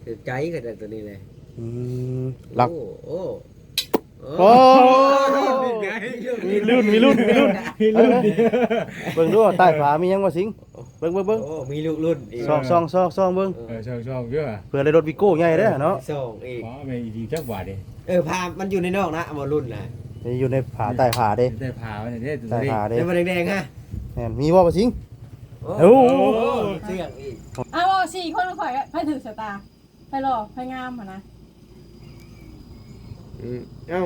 คือใจก็ได้ตัวนี้เลย หลัก โอ้ โอ้มีลื่นเบิ่งดูใต้ฝามียังบ่สิงเบิ่ง โอ้มีลูกรุ่นอีก ซองเบิ่ง ช่องเยอะ เพื่อได้รถวิโก้ใหญ่เด้อเนาะ สองอีก อ๋อไม่ดีจักบาทเด้ พามันอยู่ในนอกนะเอามารุ่นนะ นี่อยู่ในผาใต้ผาเด้ ได้พาไว้เด้ตัว ใต้ นี้ ผาเด้ แล้วมันแดงๆฮะ แม่นมีบ่บ่สิง โอ้ โอ้ เสียงอีก เอาสี่คนข่อยให้ถือสตาร์ให้หล่อให้งามนะ เอ้า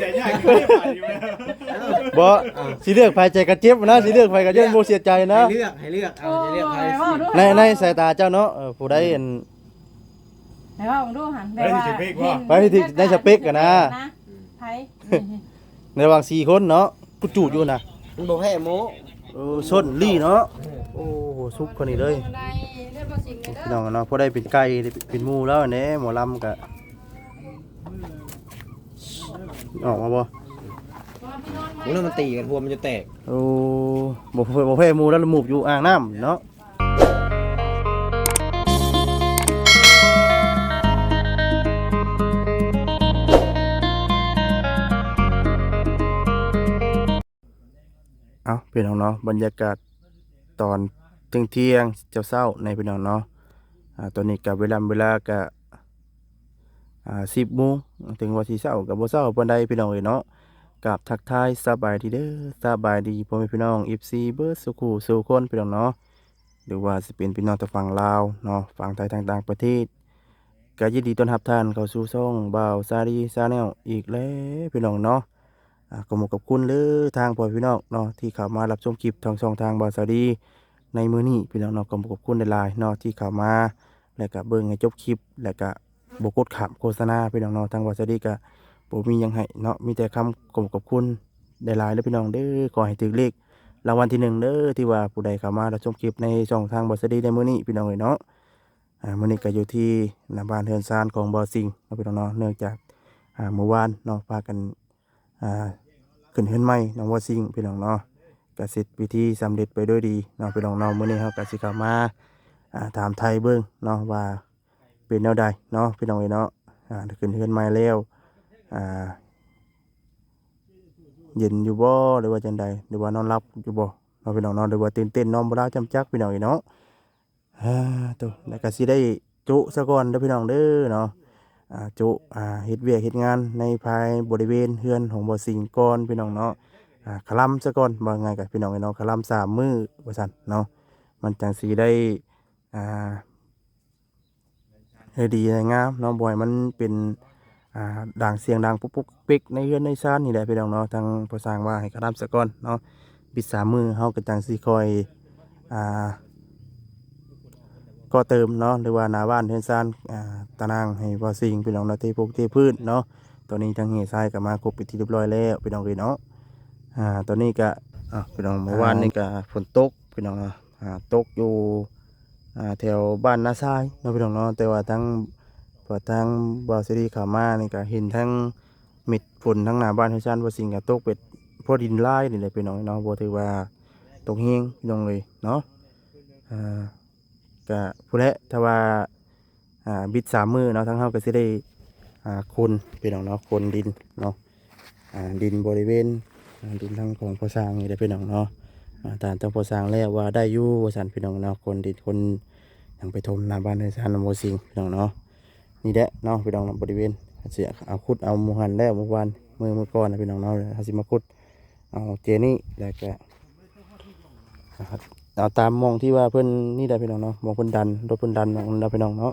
ใจยากขึ้นไปอยู่แล้ว บ่สิเลือกไผใจกระเจ็บนะสิเลือกไผก็ย่อมบ่เสียใจนะ ให้เลือกเอาจะเลือกใครสิ ในสายตาเจ้าเนาะผู้ใดอัน ไหนว่าผมดูหัน ไปที่ในสเปคกันนะ ไผ่ ในระหว่าง4คนเนาะกูจูดอยู่นะ มันบ่แพ้โม ส้นลี่เนาะโอ้โหซุปคนนี้เลยพี่น้องเนาะพอได้เป็นไก่เป็นหมูแล้วอันนี้หมอลำก็ออกมาบ่ ผมแล้วมันตีกันหัวมันจะแตก โอ้บ่แพ้หมูแล้วหมูอยู่อ่างน้ำเนาะเอาพี่น้องเนาะบรรยากาศตอนเที่ยงเช้าในพี่น้องเนาะตอนนี้กับเวลาก็10 โมงถึงว่าสิเช้ากับบ่เช้าปานใดพี่น้องเอ้ยเนาะกับทักทายสบายดีเด้อสบายดีพ่อแม่พี่น้อง FC เบิดสุขุสู่คนพี่น้องเนาะหรือว่าสิเป็นพี่น้องทางฝั่งลาวเนาะฝั่งไทยต่างประเทศก็ยินดีต้อนรับท่านเข้าสู่ช่องบ่าวซาดีชาแนลอีกแล้วพี่น้องเนาะขอบคุณเลยทางพ่อพี่น้องเนาะที่เข้ามารับชมคลิปทางช่องทางบ่าวซาดีในมื้อนี้พี่น้องเนาะขอบคุณหลายๆเนาะที่เข้ามาแล้วก็เบิ่งให้จบคลิปแล้วก็บ่กดข้ามโฆษณาพี่น้องเนาะทางบ่าวซาดีก็บ่มีหยังให้เนาะมีแต่คำขอบคุณหลายๆเด้อพี่น้องเด้อขอให้ถึกเลขรางวัลที่1เด้อที่ว่าผู้ใดเข้ามารับชมคลิปในช่องทางบ่าวซาดีในมื้อนี้พี่น้องเอ้ยเนาะมื้อนี้ก็อยู่ที่หน้าบ้านเฮือนซานของบ่าวสิงห์เนาะพี่น้องเนาะเนื่องจากเมื่อวานเนาะพากันขึ้นเฮือนใหม่น้องบ่าวสิงห์พี่น้องเนาะก็เสร็จพิธีสำเร็จไปด้วยดีเนาะพี่น้องเนาะมื้อนี้เฮาก็สิเข้ามาถามไทยเบิ่งเนาะว่าเป็นแนวใดเนาะพี่น้องเอ้ยเนาะขึ้นเฮือนใหม่แล้วเย็นอยู่บ่หรือว่าจังใดหรือว่านอนหลับอยู่บ่เนาะพี่น้องเนาะหรือว่าตื่นเต้นนอนบ่หลับจำจักพี่น้องเอ้ยเนาะตัวแล้วก็สิได้จุซะก่อนเด้อพี่น้องเด้อเนาะจุเฮ็ดเวียกเฮ็ดงานในภายบริเวณเฮือนของบ่อสิงห์ก่อนพี่น้องเนาะคลำซะก่อนว่าไงกับพี่น้องเนาะคลำ3 มื้อว่าซั่นเนาะมันจังสิได้ให้ดีให้งามเนาะบ่ให้มันเป็นด่างเสียงดังปุ๊กๆเป๊กในเฮือนในซ่านนี่แหละพี่น้องเนาะทางผู้สร้างว่าให้คลำซะก่อนเนาะปิด3 มื้อเฮาก็จังสิคอยก็เติมเนาะหรือว่าหน้าบ้านเฮือนซ่านตารางให้บ่อสิงห์พี่น้องเนาะเทพื้นเนาะตอนนี้ทางเฮทรายก็มาครบเป็นที่เรียบร้อยแล้วพี่น้องเนาะตอนนี้ก็พี่น้องเมื่อวานนี่ก็ฝนตกพี่น้องตกอยู่แถวบ้านนาทรายเนาะพี่น้องเนาะแต่ว่าทั้งบ่าวซีรีเข้ามานี่ก็เห็นทั้งเม็ดฝนทั้งหน้าบ้านเฮือนซ่านบ่อสิงห์ก็ตกเป็นพอดินลายนี่แหละพี่น้องเนาะบ่ถือว่าตกแฮงพี่น้องเลยเนาะก็ผู้ใดถ้าว่าบิด3 มื้อเนาะทั้งเฮาก็สิได้คนพี่น้องเนาะคนดินเนาะดินบริเวณดินทางของพ่อสร้างนี่แหละพี่น้องเนาะตามทางพ่อสร้างแล้วว่าได้อยู่ว่าซั่นพี่น้องเนาะคนดินคนยังไปถมหน้าบ้านในซานโมสิงพี่น้องเนาะนี่แหละเนาะพี่น้องบริเวณสิเอาขุดเอาหมู่หันแล้วเมื่อวานเมื่อก่อนนะพี่น้องเนาะเฮาสิมาขุดเอาเจนี่แล้วก็เอาตามมองที่ว่าเพิ่นนี่ได้พี่น้องเนาะมองเพิ่นดันรถเพิ่นดันมองได้พี่น้องเนาะ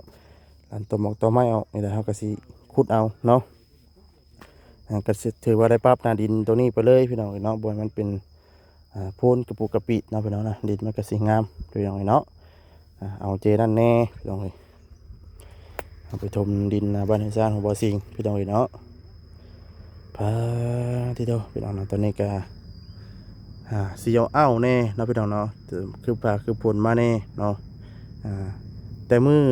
ดันตัวหมอกตัวไม้ออกนี่แหละเฮาก็สิขุดเอาเนาะก็ถือว่าได้ปรับหน้าดินตัวนี้ไปเลยพี่น้องเนาะบ่ให้มันเป็นโพนกระปุกกระปิเนาะพี่น้องนะดินมันก็สิงามพี่น้องเนาะเอาเจด้านแน่พี่น้องเอาไปถมดินบ้านเฮือนซ่านของบ่อสิงห์พี่น้องเนาะพาที่เดียวพี่น้องเนาะตอนนี้ก็สิเอาแน่เนาะพี่น้องเนาะคือปลาคือผลมาแน่เนาะแต่มือ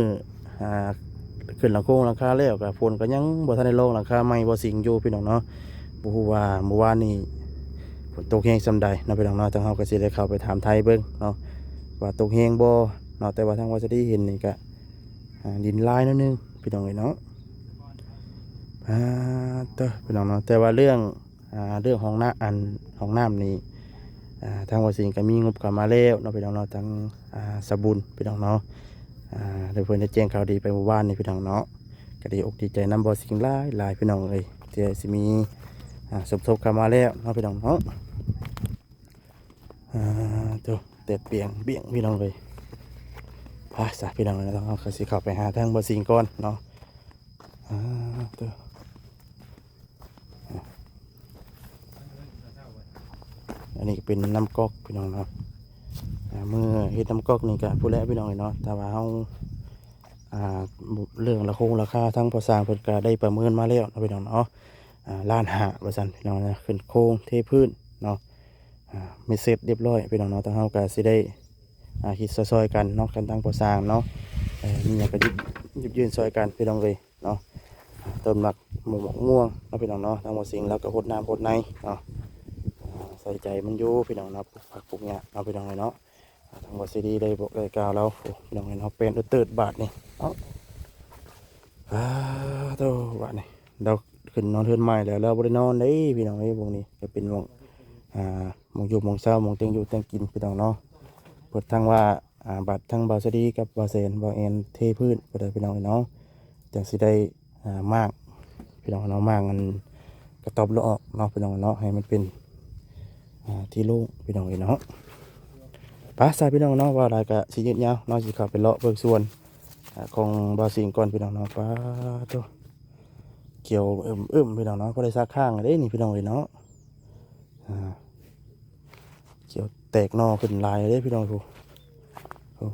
ขึ้นหลังโค้งหลังคาแล้วกับฝนก็ยังบ่ทันได้ลงหลังคาใหม่บ่สิงอยู่พี่น้องเนาะบ่ฮู้ว่าเมื่อวานนี้ฝนตกแฮงส่ำใดเนาะพี่น้องเนาะทางเฮาก็สิได้เข้าไปถามไทยเบิ่งเนาะว่าตกแฮงบ่ เนาะแต่ว่าทางวัสดีเห็นนี่ก็ดินลายนิดนึงพี่น้องเอ้ยเนาะพี่น้องเนาะแต่ว่าเรื่องห้องน้ำห้องน้ำนี่ทางวัดสิงห์ก็มีงบกลับมาแล้วเนาะพี่น้องเนาะทางสบุญพี่น้องเนาะเดี๋ยวเพิ่นจะแจ้งข่าวดีไปเมื่อวานนี่พี่น้องเนาะก็ดีอกดีใจนำบ่อสิงห์หลายพี่น้องเอ้ยที่สิมีสมทบกลับมาแล้วเนาะพี่น้องเนาะตัวเต็ดเบี่ยงพี่น้องเลยพาสาพี่น้องเลยต้องเอาสิเข้าไปหาทางบ่อสิงห์ก่อนเนาะตัวอันนี้ก็เป็นน้ำก๊อกพี่น้องเนาะเมื่อเฮ็ดน้ำก๊อกนี่ก็ผู้แลพี่น้องเนาะแต่ว่าเฮาเรื่องราคาทั้งพอสร้างเพิ่นก็ได้ประเมินมาแล้วเนาะพี่น้องเนาะล้านห้าว่าซั่นพี่น้องนะขึ้นโครงเทพื้นเนาะไม่เสร็จเรียบร้อยพี่น้องเนาะทางเฮาก็สิได้คิดซอยๆกันเนาะกันทางพอสร้างเนาะมีหยังก็หยิบยืนซอยกันพี่น้องเลยเนาะต้นหมักหมูหมกม่วงเนาะพี่น้องเนาะทางบ่อสิงห์แล้วก็หดน้ำหดในเนาะใส่ใจมันอยู่พี่น้องเนาะผักปลูกหญ้าเอาพี่น้องเลยเนาะทางวัดซีดีได้บอกได้กล่าวแล้วพี่น้องเนาะเป็นเติร์ดบาทนี่เนาะตัวบาทนี่เราขึ้นนอนเทือนใหม่แล้วเราบริโนอนได้พี่น้องไอ้วงนี้จะเป็นวงมงอยู่มงเช้ามงเตียงอยู่เตียงกินพี่น้องเนาะเปิดทางว่าบัตรทางบาซีดีกับบาเซนบาเอ็นเทพื้นก็ได้พี่น้องเนาะจากสิได้มากพี่น้องเนาะมากมันกระตอบละออกเนาะพี่น้องเนาะให้มันเป็นที่ลูกพี่น้องเนาะป้าสายพี่น้องเนาะว่าอะไรก็สิยืดยาวเนาะสิขับไปเลาะเบิกส่วนของบาสิงก่อนพี่น้องเนาะป้าตัวเกี่ยวพี่น้องเนาะก็ได้ซักข้างได้นี่พี่น้องเนาะเกี่ยวแตกนอขึ้นลายได้พี่น้อง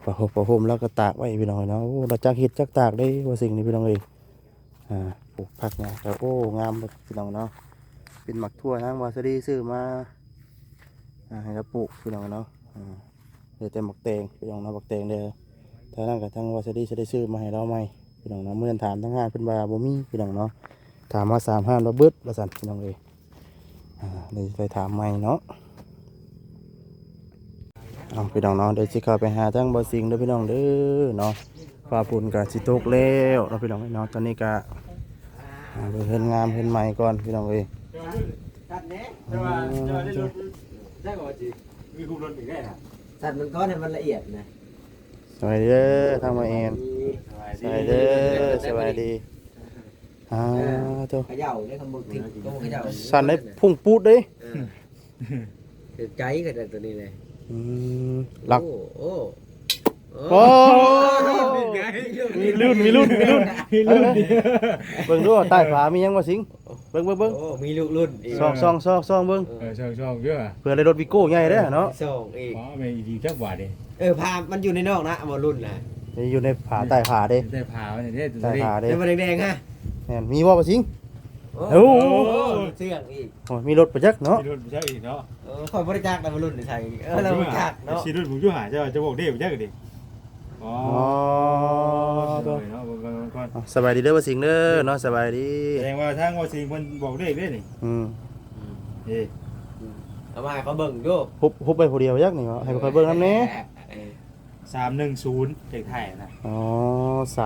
ผ้าห่มแล้วก็ตากไว้พี่น้องเนาะเราจักเห็ดจักตากได้บาสิงนี่พี่น้องปลูกผักเนี่ยแต่งามพี่น้องเนาะเป็นหมักทั่วทั้งวาซาดีซื้อมาให้เราปลูกพี่น้องเนาะเดี๋ยวแต่หมักแตงพี่น้องเนาะหมักแตงเดี๋ยวถ้านั่งกับทั้งวาซาดีจะได้ซื้อมาให้เราไหมพี่น้องเนาะเมื่อถามทั้งห้างเป็นบาบ่มีพี่น้องเนาะถามมา3 ห้างเราเบิดละสั่นพี่น้องเลยเลยไปถามใหม่เนาะพี่น้องเนาะเดี๋ยวสิเข้าไปหาทั้งบ่อสิงเด้อพี่น้องเด้อเนาะฟ้าปุ่นกับสิตกแล้วเนาะพี่น้องเนาะตอนนี้ก็ไปเห็นงามเห็นใหม่ก่อนพี่น้องเอ้ย ตัดแน่ ได้บ่จิมีคุมรถอีกได้น่ะ ตัดมันก้อนให้มันละเอียดนะ สวัสดีเด้อทางมาเอ็นสวัสดีเด้อสวัสดีเจ้า เขย่าได้คำบอกทิ้งต้องเขย่า สั่นได้พุ่งปูดเด้ ใจกันตัวนี้เลย หลัก โอ้ โอ้มีลื่นเบิ่งดูใต้ฝามียังบ่สิงเบิ่ง โอ้มีลูกรุ่น ซองเบิ่ง ช่องเยอะ เพื่อได้รถวิโก้ใหญ่เด้อเนาะ ส่งอีก อ๋อไม่ดีจักบาทเด้ พามันอยู่ในนอกนะมารุ่นนะ อยู่ในผาใต้ผาเด้ ได้พาไว้เนี่ย ใต้ผาเด้ แล้วมันแดงๆฮะ แม่นมีบ่บ่สิง โอ้เสื่องอีก โอ้มีรถประจักษ์เนาะ รถใช่อีกเนาะ คอยบริจาคแต่มารุ่นในไทยเราบริจาคเนาะ สิรุ่นผมอยู่หาจะบอกเด้บ่จักดิอ๋อเนาะก่อน สบายดีเด้อบ่สิงเด้อเนาะสบายดี แสดงว่าทางว่าสิเพิ่นบอกเลขเด้นี่เอ้ เอามาเขาเบิ่งดู ฮุบไปผู้เดียวยักนี่เหรอให้ค่อยเบิ่งนำแหน่ 310เลขไทยนะ อ๋อ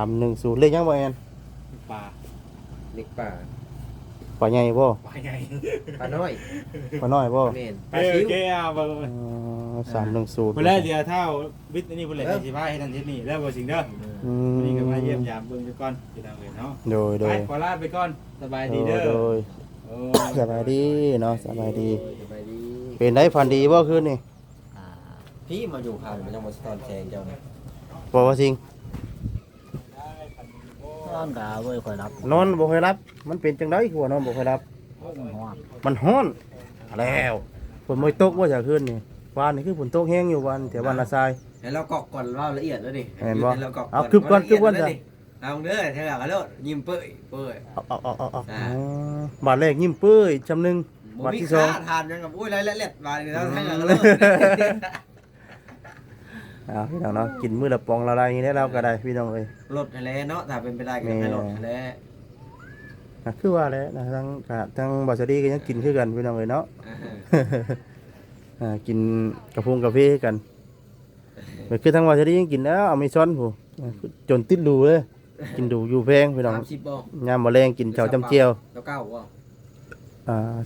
310เลขยังบ่แอน ปลา เล็กป่า ปลาใหญ่บ่ ปลาใหญ่ ป่าน้อย ปลาน้อยบ่ เมน โอเคอ่ะบ่ 310 เพิ่นแล้วเดี๋ยวเท่าบิดอันนี้เพิ่นเลยสิพาให้นั่นเฮ็ดนี่แล้วบ่สิงเด้อ วันนี้ก็มาเยี่ยมยามเบิ่งไปก่อนพี่น้องเอ้ยเนาะ โดย ไปขอลาไปก่อนสบายดีเด้อ โดย โอ้ สบายดีเนาะสบายดี สบายดี เป็นได้ฝันดีบ่คืนนี่ พี่มาอยู่ข่าวมันยังมาสตอนแซงเจ้านะ บ่ว่าจริง นอนกะเว้ยคอยรับ นอนบ่ค่อยรับ มันเป็นจังได๋หัวนอนบ่ค่อยรับ ห้อน มันฮ้อนแล้วฝนไม่ตกว่าจะคืนนี่วานนี่คือฝนตกแห้งอยู่วันแต่วันละทราย ให้เรากอกก่อนเล่าละเอียดแล้วนี่ เห็นบ่ เรากอก เอาคึบก่อนจ้ะ เอาเด้อเท่ากันแล้วยิ้มเปื่อยเปื่อย เอาบาทแรกยิ้มเปื้ยจำหนึง บ่ บาท มี ที่สอ ค่าง ทานยังกับอุ้ยไรเล็ดบาทนี่เราเท่ากันแล้ว พี่น้องเนาะกินมื้อละปองละลายนี่ได้แล้วก็ได้พี่น้องเอ้ย รถอะไรเนาะถ้าเป็นไปได้ก็ให้รถอะไร คือว่าแล้วนะทั้งบาสดีก็ยังกินคือกันพี่น้องเอ้ยเนาะ กินกาแฟกัน คือทั้งว่าจะได้ยังกินแล้วเอาไม่ช้อนผู้จนติดรูเลยกินดูอยู่แพงพี่น้อง 30บ่ ยามบ่แรงกินเจ้าจำเจียว แล้วเก้าบ่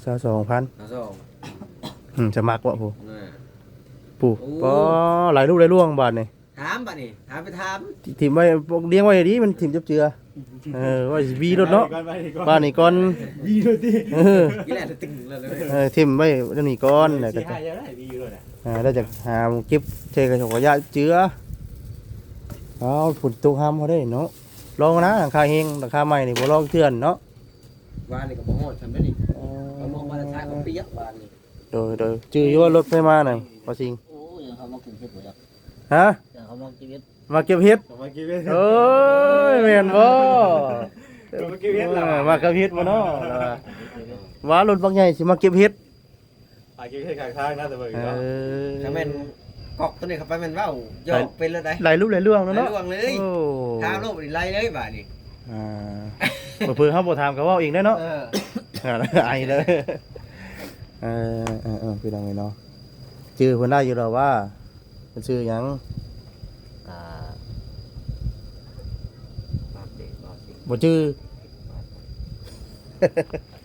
ซะ2,000 แล้วสอง จะมักบ่ผู้ น่ะ ปู่ โอ้ ก็หลายลูกหลายล่วงบาดนี่ ถามบัดนี้ถามไปถาม ถิ่มไว้เลี้ยงไว้ดีมันถิ่มจับเจือว่าสิวีรถเนาะบ้านนี่ก่อน วีรถดิ อีแหละตึงแล้วเลย ถิ่มไว้เรื่องนี้ก่อนแล้วก็ สิ จะ หาจะได้วีรถอ่ะ แล้วจะหาเก็บเทกระสอบยาเจือเอาฝนตกห้ามเขาได้เนาะลองนะราคาเฮงราคาใหม่นี่บ่ลองเทื่อนเนาะ บ้านนี่ก็บ่ฮอดทำได้นี่เอามองมาทางของเปียกบ้านนี่ โดยจื้ออยู่ว่ารถไฟมาน่ะบ่สิง โอ้ยยังเขามากินเฮ็ดบ่จัก ฮะ ยังเขามากินเฮ็ด มาเก็บเห็ด มากินเฮ็ด เอ้ยแม่นบ่ มากินเฮ็ดแล้ว มาเก็บเห็ดบ่เนาะว่ารถบางใหญ่สิมาเก็บเห็ด มากินเฮ็ดข้างทางนะแต่เบิ่ง เอ เนาะ ถ้าแม่นกอกตัวนี้เข้าไปแม่นเว้าหยอกเป็นแล้วได้ หลายรูปหลายเรื่อง หลาย เนาะ เรื่องเลย โอ้ ถามโลกนี่ไล่เลยบ้านนี่ เพื่อเขาบ่ถามก็เว้าเองได้เนาะ เออ ไอเลยพี่น้องเนาะชื่อเพิ่นได้อยู่แล้วว่าเป็นชื่อหยัง อ่า บ่ชื่อ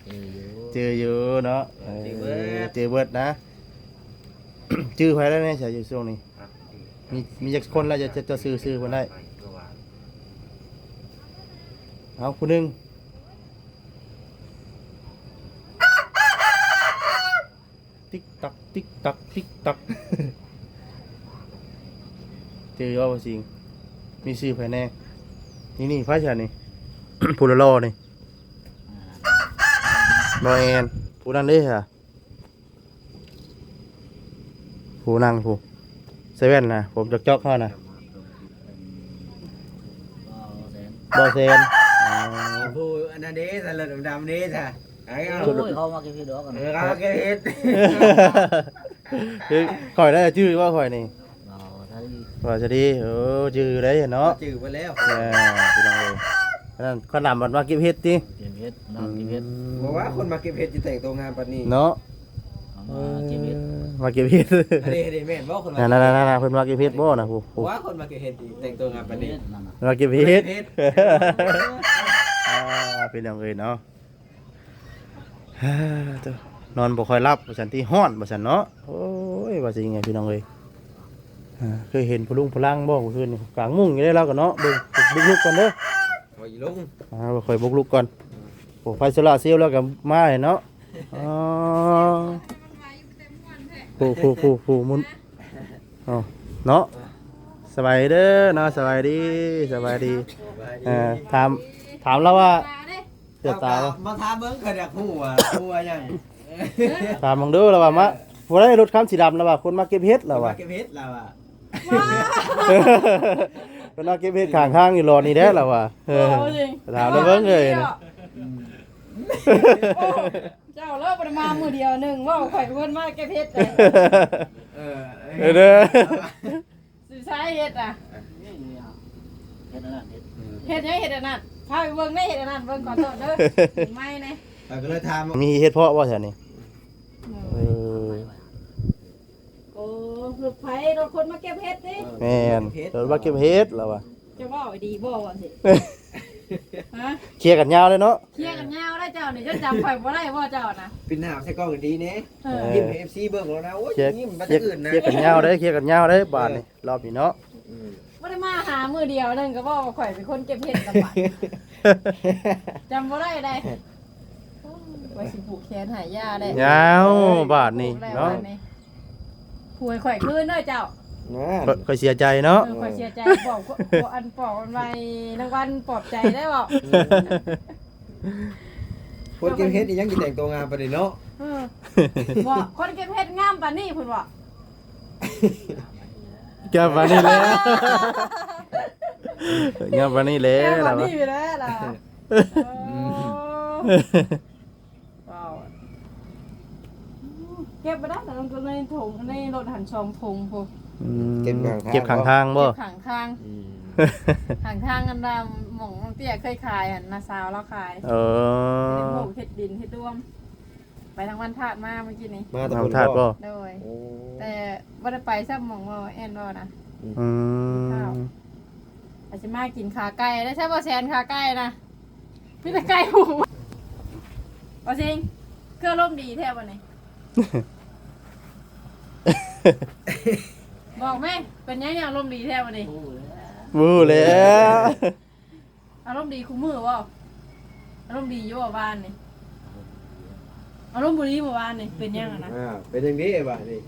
คืออยู่ชื่ออยู่เนาะชื่อเบิดนะ ชื่อใครได้แน่ใช่อยู่ช่วงนี้มีจักคนแล้วจะซื้อเพิ่นได้เอาผู้หนึงติ๊กตักติ๊กตักติ๊กตักชื่อว่าบ่จริงมีชื่อไผแน่นี่ไผฉันนี่ ผู้ละรอนี่บอยแอนผู้นั่นเด้ค่ะผู้นั่งผู้เซเว่นนะผมจอกเขานะ บ่แสน บอเซน ผู้อันนั้นเด้สลัดดำๆเด้จ้ะไอ้เอา โอ้ยเขามากินเฮ็ดดอกกัน เขาเก็บเฮ็ด ข่อยได้ชื่อว่าข่อยนี่ เอาถ้า ว่าจะดีชื่อได้เนาะ จื้อไปแล้ว พี่น้องเอ้ยนั่นขนำมันมาเก็บเห็ดติ กินเฮ็ดน้ำกินเฮ็ด บอกว่าคนมาเก็บเฮ็ดจะแต่งตัวงานปานนี้ เนาะ เอามากินเฮ็ด มาเก็บเห็ด อันนี้แม่นบ่คนมา นั่นๆๆเพิ่นมาเก็บเห็ดบ่นะผู้ บอกว่าคนมาเก็บเฮ็ดแต่งตัวงานปานนี้ เฮ็ดนั่นน่ะ มาเก็บเห็ด พี่น้องเอ้ยเนาะนอนบ่ค่อยหลับว่าซั่นที่ฮ้อนว่าซั่นเนาะโอ้ยว่าสิยังไงพี่น้องเอ้ยเคยเห็นพลุงพลังบ่เมื่อคืนนี่กลางมุ้งอยู่ได้แล้วก็เนาะเบิ่งบุกลุกก่อนเด้อ โอ้ยลง ค่อยบุกลุกก่อนโอ้ไฟโซล่าร์เซลล์แล้วก็มาให้เนาะอ๋อผู้มุนอ๋อเนาะสบายเด้อเนาะสบายดีถามแล้วว่าเดี๋ยวตาบ่ มาถามเบิ่งก็อยากฮู้ว่าฮู้ว่าหยัง ถามมึงดูแล้วว่ามาบ่ได้รถคันสีดำแล้วว่าคนมาเก็บเห็ดแล้วว่า มาเก็บเฮ็ดแล้วอ่ะ คนมาเก็บเห็ดข้างทางอยู่รอนี่แด้แล้วว่า โอ้จริง ถามแล้วเบิ่งเอ้ย เจ้าเลิกไปมามือเดียวหนึ่งว่าข่อยเป็นคนมาเก็บเห็ดเลย เออ เด้อ สุดท้ายเห็ดอ่ะ เฮ็ดนั่นน่ะเฮ็ด เห็ดยังเห็ดอันนั้นพาไปเบิ่งได้เห็ดอันนั้นเบิ่งก่อนโทษเด้อไม่นะ ก็เลยถาม มีเห็ดเพาะบ่แถวนี้เออ โอ้ลูกไผ่รถคนมาเก็บเห็ดดิ แม่นรถมาเก็บเห็ดแล้วว่า จะว่าไอ้ดีบ่วะสิฮะ เคลียร์กันยาวเลยเนาะ เคลียร์กันยาวได้เจ้านี่จะจำข่อยบ่ได้บ่เจ้านะ ปินหน้าใส่กล้องดีแน่ เออ ยิ้มให้ FC เบิ่งแล้วนะโอ้ย เคลียร์ ยิ้มมา เคลี จาย ก ร์ อื่นนะ เคลียร์กันยาวเด้อเคลียร์กันยาวเด้อบาดนี่รอบนี้เนาะ บ่ได้มาหามือเดียวหนึงก็บอกว่าข่อยเป็นคนเก็บเห็ดกับบัดจำบ่ได้ได้ว่าสิผูกแขนหายยาได้ ยาวบาดนี่เนาะ ผูกให้ข่อยคืนเด้อเจ้า ก็เสียใจเนาะ ข่อยเสียใจบอกอันปอกมันไว้รางวัลปลอบใจได้บ่ คนเก็บเฮ็ดนี่ยังสิแต่งตัวงานปานนี้เนาะ บ่คนเก็บเห็ดงามปานนี้พุ่นบ่ แกบานี่แล้วแกบานี่แล้ แก้ ว ปา ล่ะ น วะ นี้อยู่แล้วล่ะว้าวเก็บไปได้แต่ลงตัวในถุงในรถหันชองถุงพุ่น เก็บข้างทางบ่ เก็บขังทางขังทางกันดำหม่องเตี้ยเคยขายหันนาซาวแล้วขาย เอ เฮ็ด อ หมูเฮ็ดดินเฮ็ดร่วม ไปทางวันธาตุมาเมื่อกี้นี้ มาแต่ เอา คน ถาดบ่ โดยแต่บ่ได้ไปซับหม่องว่าแอนบ่นะ อืม อาจจะมากินขาไก่ได้ใช่ป่ะแซนขาไก่นะมีแต่ไก่หูป่ะจริงเครื่องร่มดีแท้วันนี้ บอกแม่เป็นยังอารมณ์ดีแท้วันนี้ บูแล้ว อารมณ์ดีคุ้มมือวะอารมณ์ดีอยู่บ้านนี่อารมณ์บุรีเมื่อวานนี่เป็นยังนะ เป็นอย่างนี้บ่นี่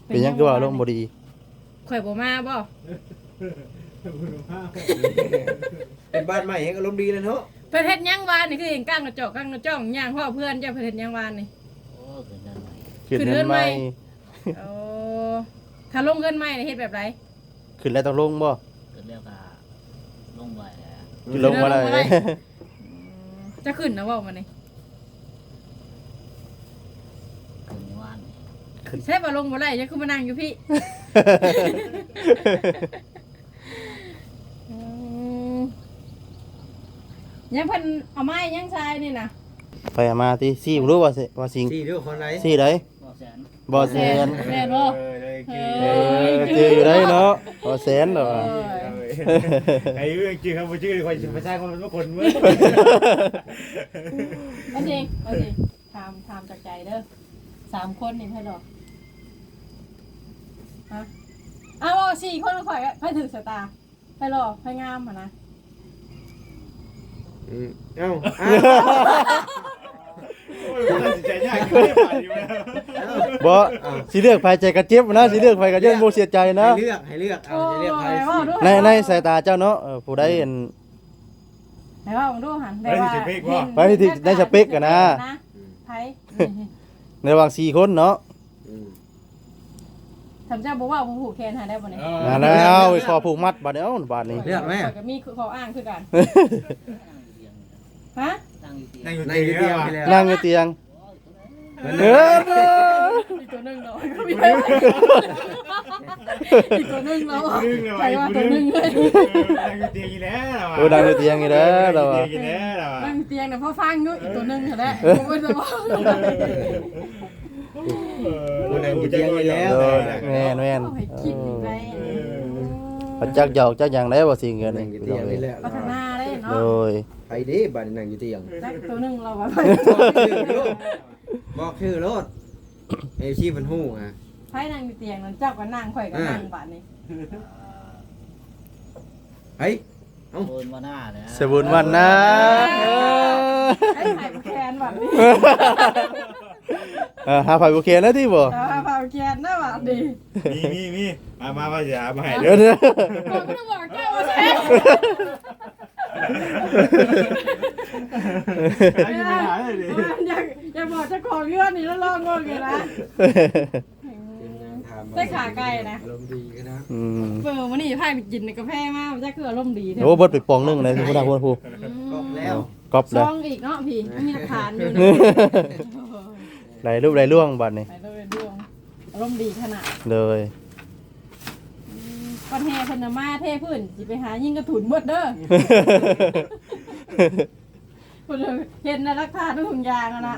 เป็นหยังคือว่าอารมณ์บ่ดี ข่อยบ่มาบ่ เป็นบ้านใหม่แห่งอารมณ์ดีเลยเนาะ เพิ่นเฮ็ดยังวานนี่คือเห็นก้างกระจอกก้างกระจ้องย่างพ่อเพื่อนเจ้าเพิ่นเฮ็ดยังวานนี่ โอ้เป็นยังไง ขึ้นเงินใหม่ โอ้ถ้าลงเงินใหม่นี่เฮ็ดแบบไร ขึ้นแล้วต้องลงบ่ เกิดแล้วก็ลงไปแล้ว ขึ้นลงบ่ได้ จะขึ้นนะเว่ามันนี่ ขึ้นว่าน ใช่ป่ะลงบ่ได้ยังคือมานั่งอยู่พี่ยังเพิ่นเอาไม้ยังทรายนี่นะ ไปเอามาติซี่บ่รู้ว่าสิว่าสิง ที่ด้วยคนไหน ซี่ได บอกแสน บ่แสน แม่นบ่ เจออยู่ได้เนาะบ่แสนดอก ไอ้เรื่องจริงครับบ่ชื่อคนประชาชนมันบ่คนเว้ย เอาจริงถามจากใจเด้อ3คนนี่เพิ่นดอกฮะเอา4คนข่อยไปถึงสตาร์ไปรอไปงามหั่นนะ เอ้า โอ้ยมันตัดสินใจยากอยู่ไม่ผ่านอยู่แล้ว บ่สิเลือกไผใจกระเจ็บนะสิเลือกไผก็ย่อมบ่เสียใจนะ ให้เลือกให้เลือกเอาให้เลือกใครสิ ในสายตาเจ้าเนาะผู้ใดเห็น ไหนว่าผมดูหัน ไปที่ได้สเปคกันนะ ไผ ในระหว่าง4คนเนาะ ทำเจ้าบอกว่าผมผูกแขนหาได้บ่เนี่ย นั่นแล้วไอ้คอผูกมัดบาดเดียวบาดนี้ เลือกไหม ก็มีข้ออ้างคือกันฮะ ตั้งอยู่ที่ นั่งอยู่ ใน ที่ เดี เดี ย ยว ว ไปแล้ว นั่งอยู่เตียงเออ อีกตัวหนึงเนาะอีกตัวหนึงเนาะใครว่าตัวหนึงเลย นั่งอยู่เตียงอีแล้ว โอ้นั่งอยู่เตียงนี่เด้อเรา เตี อะ ยงอีแล้ว นั่งเตียงน่ะพ่อฟังอยู่อีกตัวหนึงแหละผมไม่จะบอก นั่งอยู่เตียงไปแล้ว แม่น ให้คิดอีกไป ปัจจักหยอกจักหยังได้บ่สิเงิน นั่งอยู่เตียงไปแล้ว พัฒนาได้ โด เนาะ ย ไปดิบ้านนั่งอยู่เตียง จักตัวหนึงเราว่า บอกชื่อรถเอชีมันฮู้อ่ะ ไผนั่งอยู่เตียงนั่นเจ้าก็นั่งข่อยก็นั่งบาดนี้ เฮ้ย โดนว่าหน้าเลย สบุญวันนะ ไอ้ไผแขนบาดนี้ หาไผบ่เคนแล้วที่บ่ ไผแขนนะบาดนี้ มีมาจะมาให้ เดี๋ยว ผมก็บอกเจ้าว่าแท้ อย่าบอกเจ้าของเรื่องนี้แล้วลองงงเลยนะได้ขาไก่นะ อารมณ์ดีกันนะ อืม เปิดวันนี้พายไปกินในกาแฟมากมันจะคืออารมณ์ดี โอ้เบิดไปปองนึงเลยผู้ดาผู้ผู้ ก็แล้ว ก๊อบ ซ เลย องอีกเนาะพี่ไม่มีหลักฐานอยู่ ไหลรูปไหลล่วงบัดนี้ ไหนเราเป็นดวงอารมณ์ดีขนาด เลย ปันแห่พนมาเท่พื้นสิไปหายิ่งกระถุนหมดเด้อคนเห็นนะรักฐานทุกถุงยางนะ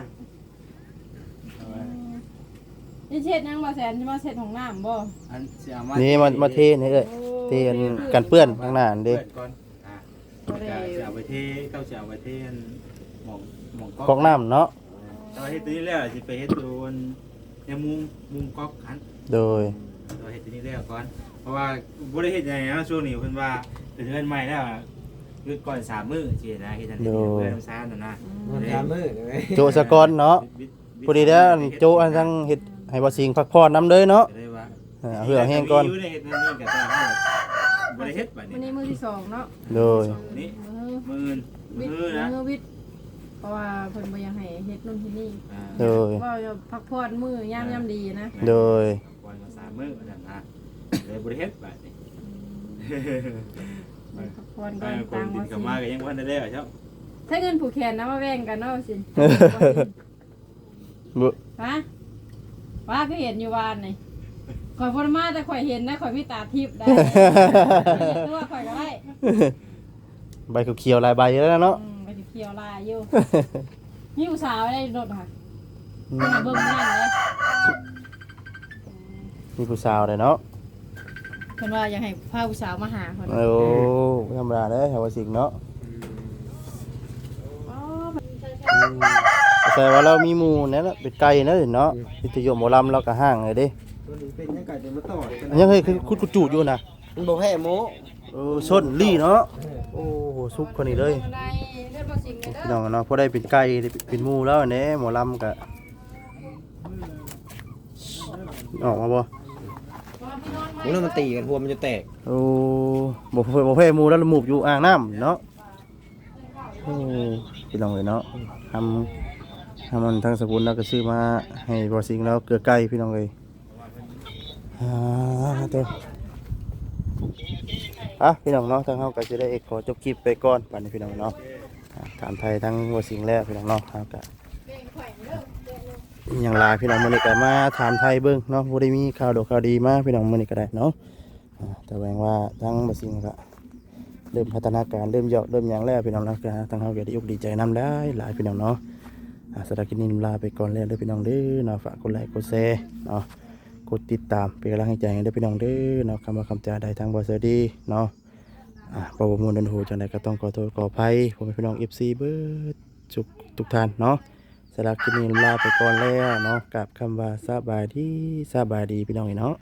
นี่เช็ดยังบ่แสนจะมาเช็ดของน้ำบ่ อันเสียมา นี่มาเทนี่เอ้ยเทอันกันเปื้อนข้างหน้าอันเด้ ก่อนเสียไปเทเก้าเสียไปเทหมอง ก๊อกน้ำเนาะ เราเฮ็ดตัวนี้แล้วสิไปเฮ็ดตัวเนี่ยมุมก๊อกหัน โดย เราเฮ็ดตัวนี้แล้วก่อนเพราะว่าบ่ได้เฮ็ดหยังนะช่วงนี้เพิ่นว่าเป็นเงินใหม่แล้วหยุดก่อน3มื้อสินะเฮ็ดอันนี้เพื่อน้ำซ่านน่ะ มันทำมือไง โจสะกอนเนาะผู้ดีแล้วโจอันทั้งเฮ็ดให้บ่สิงพักผ่อนนํเด้อเนาะ ได้ว่า เพื่อแห้งก่อน อยู่ในเฮ็ดนั่นนี่ก็ต้องให้บ่ได้เฮ็ดบัด วัน นี้ นี้มือที่สองเนาะ โดย นี่ มือ มื้อ วิทย์ นะ มือวิทย์เพราะว่าเพิ่นบ่อยากให้เฮ็ดนู่นที่นี่ โดย ว่าจะพักผ่อนมือย่ำดีนะ โดย ก่อนมา3มื้อนั่นนะเลยบ่ได้เฮ็ดบัดนี้ พักผ่อน ค ก่อน น ตัง กิน ว่า กับ สิ มาก็ยังบ่ทันได้แล้วเจ้า ถ้าเงินผูกแขนนะมาแบ่งกันเนาะสิ บ่ ฮะว่าคือเห็นอยู่วานนี่ข่อยบ่ได้มาแต่ข่อยเห็นนะข่อยมีตาทิพย์ได้ตัวข่อยก็ได้ ใบเขียวๆลายใบแล้วเนาะ ไปสิเที่ยวลายอยู่นี่อุตส่าห์ไว้ได้รถค่ะเบิ่งนั่นเลย มีผู้สาวเลยเนาะ พิ่นว่าอยากให้พาผู้สาวมาหาเพิ่น โอ้ธรรมดาเด้อชาวสิงห์เนาะ อ๋อ แต่ว่าเรามีหมู่นั่นน่ะเป็นไก่นั่นเนาะวิทยุหมอลำเราก็ห่างเลยเด้ ตัวนี้เป็นยังไงเดี๋ยวมาต่อกัน อันยังเคยคุดกุจูดอยู่นะ มันบ่แพ้โม ส้นลี่เนาะโอ้โหซุปคนนี้เลย ได้เลือดบ่สิงเลยเด้ พี่น้ อ องเนาะพอได้เป็นไก่ได้เป็นหมู่แล้วเนี่ยหมอลำก็ออกมาบ่ นี่มันตีกันหัวมันจะแตก โอ้บ่เพ่หมู่แล้วหมู่อยู่อ่างน้ำเนาะโอ้พี่น้องเลยเนาะทมันทั้งสกุลแล้วก็ซื้อมาให้บ่สิงแล้วเกลือไก่พี่น้องเลยตัวพี่น้องเนาะทางเฮาก็จะได้ขอจบคลิปไปก่อนบัดนี้พี่น้องเนาะถามไทยทั้งบ่สิงแล้วพี่น้องเนาะครับก็อย่างลาพี่น้องมื้อนี้ก็มาถามไทยเบิ่งเนาะบ่ได้มีข่าวดอกข่าวดีมาพี่น้องมื้อนี้ก็ได้เนาะแต่แหวงว่าทั้งบ่สิงก็เริ่มพัฒนาการเริ่มยอดเริ่มหยังแล้วพี่น้องเนาะก็ทางเฮาก็ได้อกดีใจนํได้หลายพี่น้องเนาะสำหรับคลิปนี้ลาไปก่อนแล้วเด้อพี่น้องเด้อเนาะฝากกดไลค์กดแชร์เนาะกดติดตามเป็นกำลังใจให้เด้อพี่น้องเด้อเนาะคำว่าคำจาใดทางบ่สวัสดีเนาะบ่บ่มูลดันโหจังไดก็ต้องขอโทษขออภัยผมเป็นพี่น้อง FC เบิดทุกท่านเนาะสำหรับคลิปนี้ลาไปก่อนแล้วเนาะกับคำว่าสบายดีพี่น้องเนาะ